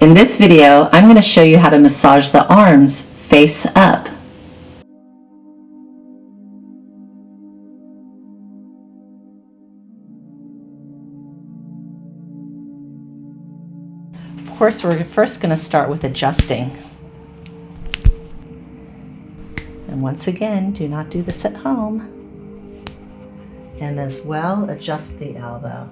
In this video, I'm going to show you how to massage the arms face up. Of course, we're first going to start with adjusting. And once again, do not do this at home. And as well, adjust the elbow.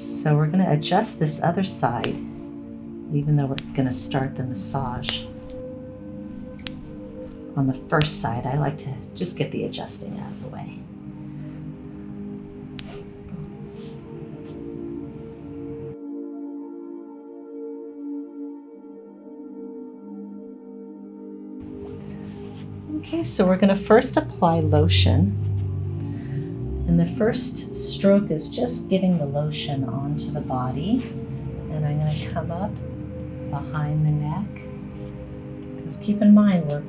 So we're going to adjust this other side, even though we're going to start the massage on the first side. I like to just get the adjusting out of the way. Okay, so we're going to first apply lotion. And the first stroke is just getting the lotion onto the body. And I'm going to come up behind the neck. Because keep in mind, we're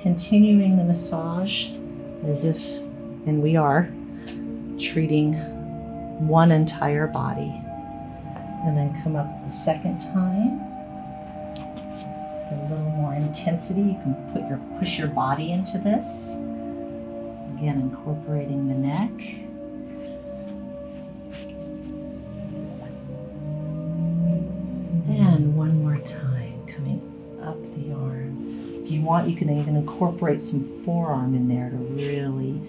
continuing the massage as if, and we are, treating one entire body. And then come up the second time. A little more intensity. You can push your body into this. Again, incorporating the neck. And one more time, coming up the arm. If you want, you can even incorporate some forearm in there to really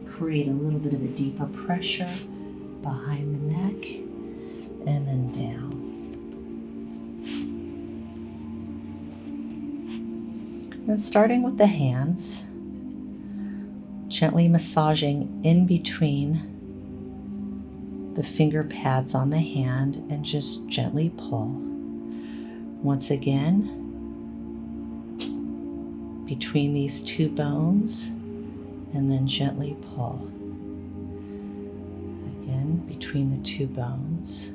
create a little bit of a deeper pressure behind the neck and then down. And starting with the hands, gently massaging in between the finger pads on the hand and just gently pull. Once again, between these two bones and then gently pull. Again, between the two bones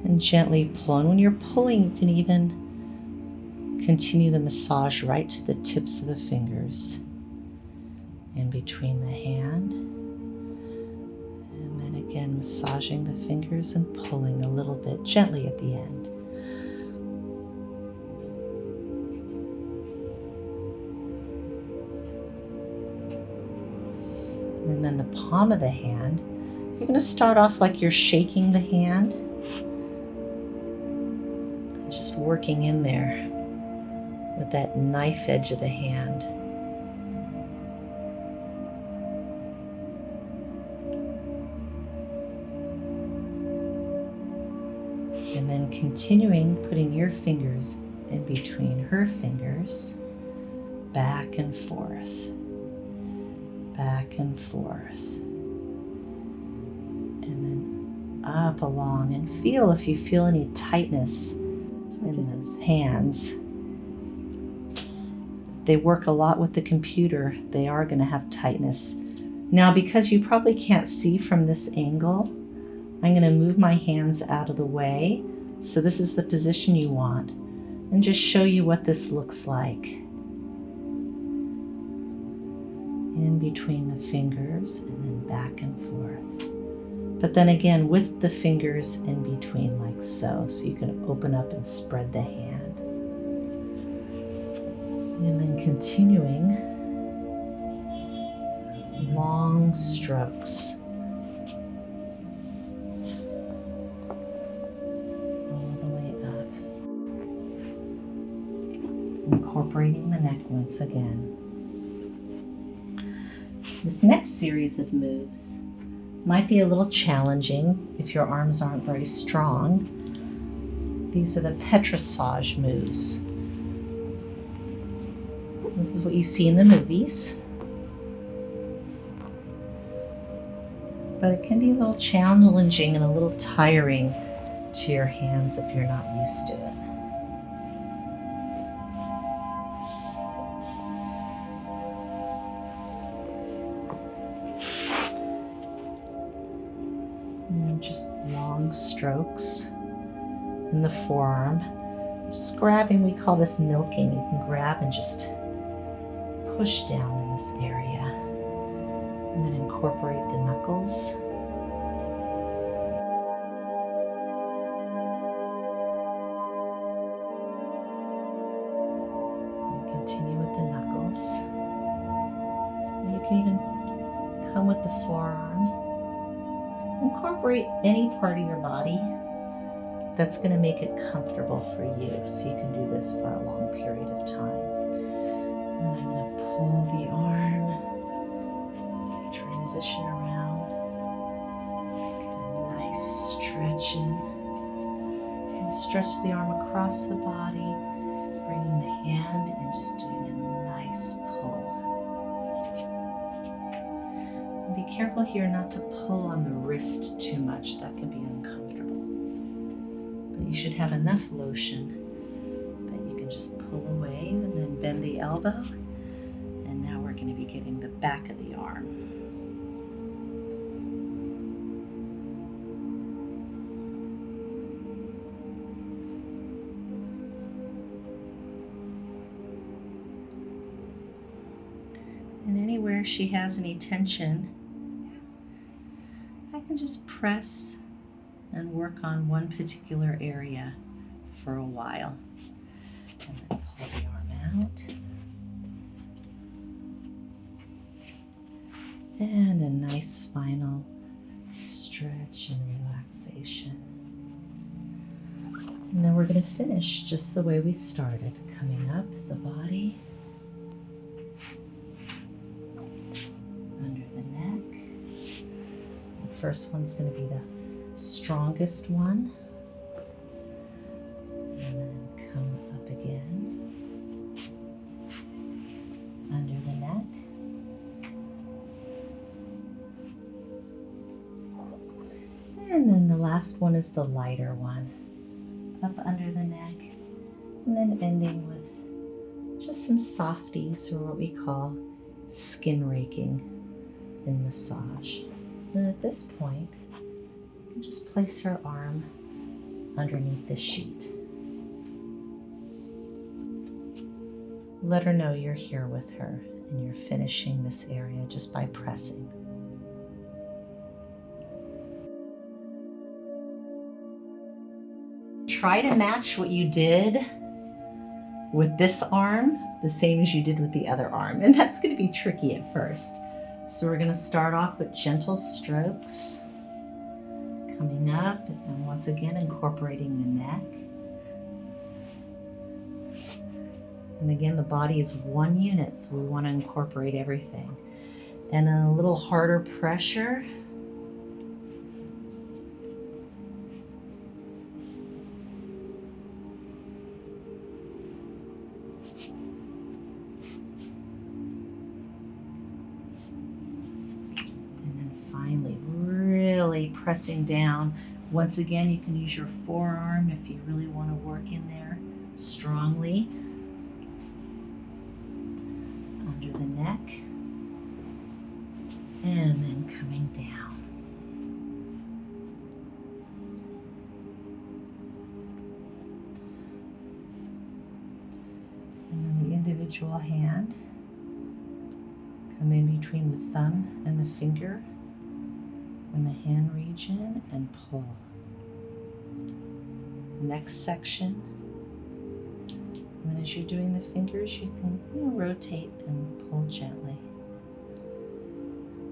and gently pull. And when you're pulling, you can even continue the massage right to the tips of the fingers in between the hand. And then again, massaging the fingers and pulling a little bit gently at the end. And then the palm of the hand, you're going to start off like you're shaking the hand. Just working in there with that knife edge of the hand. And then continuing, putting your fingers in between her fingers, back and forth, back and forth. And then up along, and feel if you feel any tightness in those hands. They work a lot with the computer. They are going to have tightness. Now, because you probably can't see from this angle, I'm going to move my hands out of the way. So this is the position you want. And just show you what this looks like. In between the fingers and then back and forth. But then again, with the fingers in between like so. So you can open up and spread the hand. And then continuing, long strokes. All the way up. Incorporating the neck once again. This next series of moves might be a little challenging if your arms aren't very strong. These are the petrissage moves. This is what you see in the movies. But it can be a little challenging and a little tiring to your hands if you're not used to it. And just long strokes in the forearm. Just grabbing, we call this milking. You can grab and just push down in this area. And then incorporate the knuckles. the forearm. Incorporate any part of your body that's going to make it comfortable for you, so you can do this for a long period of time. And I'm going to pull the arm, transition around, get a nice stretch in, and stretch the arm across the body, bringing the hand and just doing a nice pull. And be careful here not to pull on the wrist too much, that can be uncomfortable. But you should have enough lotion that you can just pull away and then bend the elbow. And now we're going to be getting the back of the arm. And anywhere she has any tension, I can just press and work on one particular area for a while. And then pull the arm out. And a nice final stretch and relaxation. And then we're going to finish just the way we started, coming up the body, under the neck. The first one's going to be the strongest one, and then come up again, under the neck, and then the last one is the lighter one, up under the neck, and then ending with just some softies, or what we call skin raking in massage. And at this point, just place her arm underneath the sheet. Let her know you're here with her and you're finishing this area just by pressing. Try to match what you did with this arm the same as you did with the other arm, and that's going to be tricky at first. So we're going to start off with gentle strokes, coming up, and once again incorporating the neck. And again, the body is one unit, so we want to incorporate everything. And a little harder pressure. Finally, really pressing down. Once again, you can use your forearm if you really want to work in there strongly. Under the neck. And then coming down. And then the individual hand. Come in between the thumb and the finger. In the hand region and pull. Next section. And as you're doing the fingers, you can rotate and pull gently.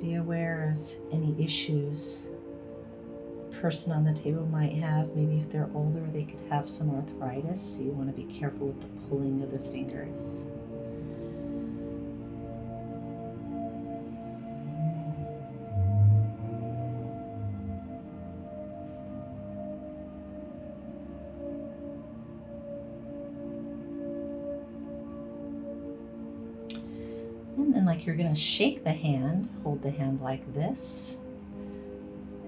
Be aware of any issues the person on the table might have. Maybe if they're older, they could have some arthritis, so you want to be careful with the pulling of the fingers. And then like you're going to shake the hand, hold the hand like this,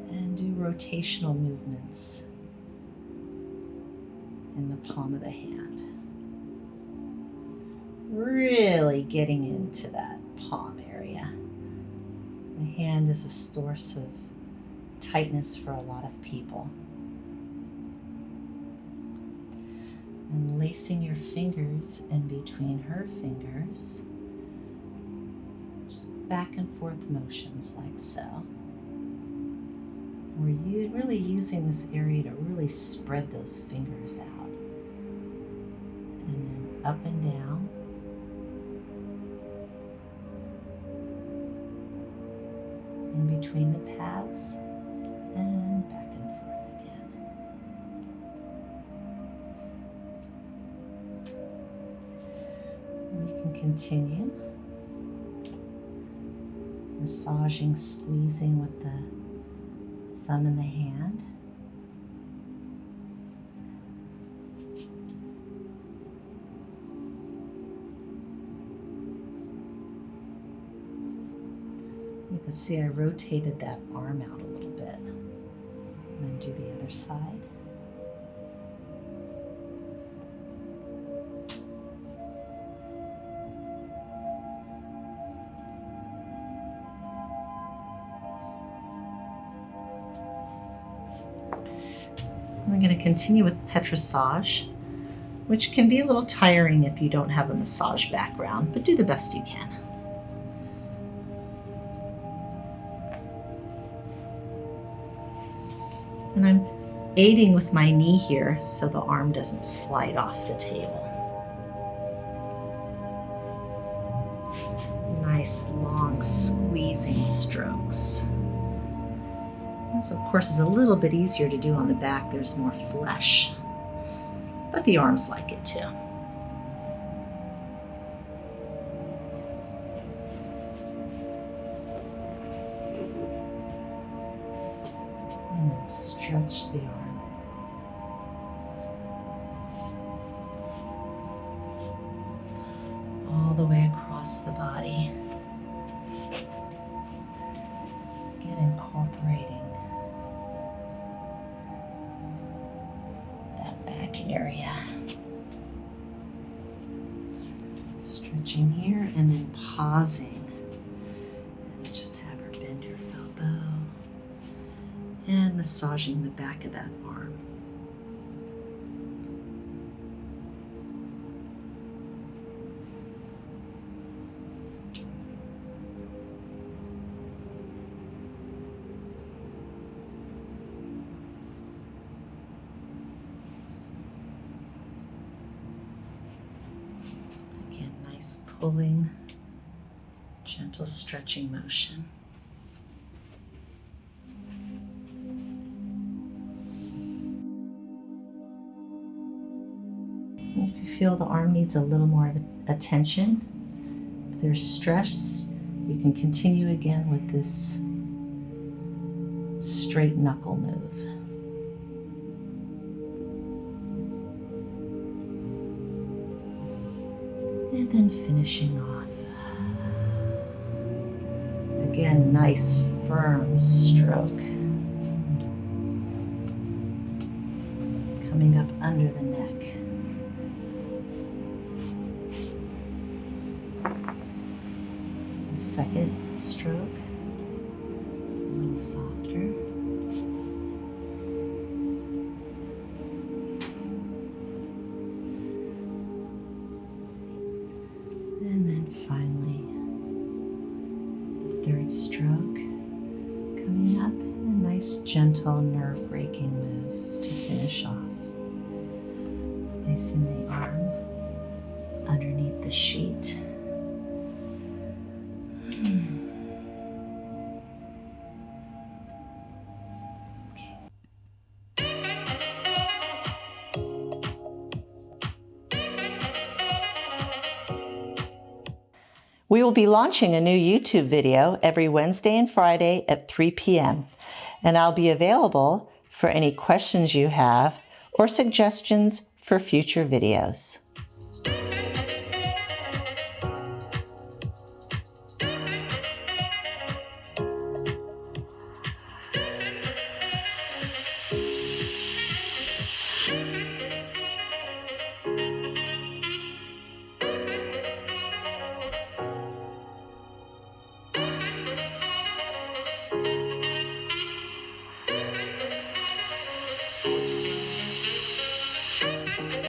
and do rotational movements in the palm of the hand. Really getting into that palm area. The hand is a source of tightness for a lot of people. And lacing your fingers in between her fingers. Just back and forth motions like so. We're really using this area to really spread those fingers out. And then up and down. And between the pads and back and forth again. And you can continue massaging, squeezing with the thumb in the hand. You can see I rotated that arm out a little bit. And then do the other side. We're going to continue with petrissage, which can be a little tiring if you don't have a massage background, but do the best you can. And I'm aiding with my knee here so the arm doesn't slide off the table. Nice long squeezing strokes. This, of course, is a little bit easier to do on the back. There's more flesh, but the arms like it too. And then stretch the arm. All the way across the body. Again, incorporating area. Stretching here and then pausing. And just have her bend her elbow and massaging the back of that arm. Nice pulling, gentle stretching motion. And if you feel the arm needs a little more attention, if there's stress, you can continue again with this straight knuckle move. And then finishing off. Again, nice firm stroke. Coming up under the neck. The second stroke, a little softer. And then finally, the third stroke, coming up, and nice gentle nerve-breaking moves to finish off. Placing the arm underneath the sheet. We will be launching a new YouTube video every Wednesday and Friday at 3 p.m. and I'll be available for any questions you have or suggestions for future videos.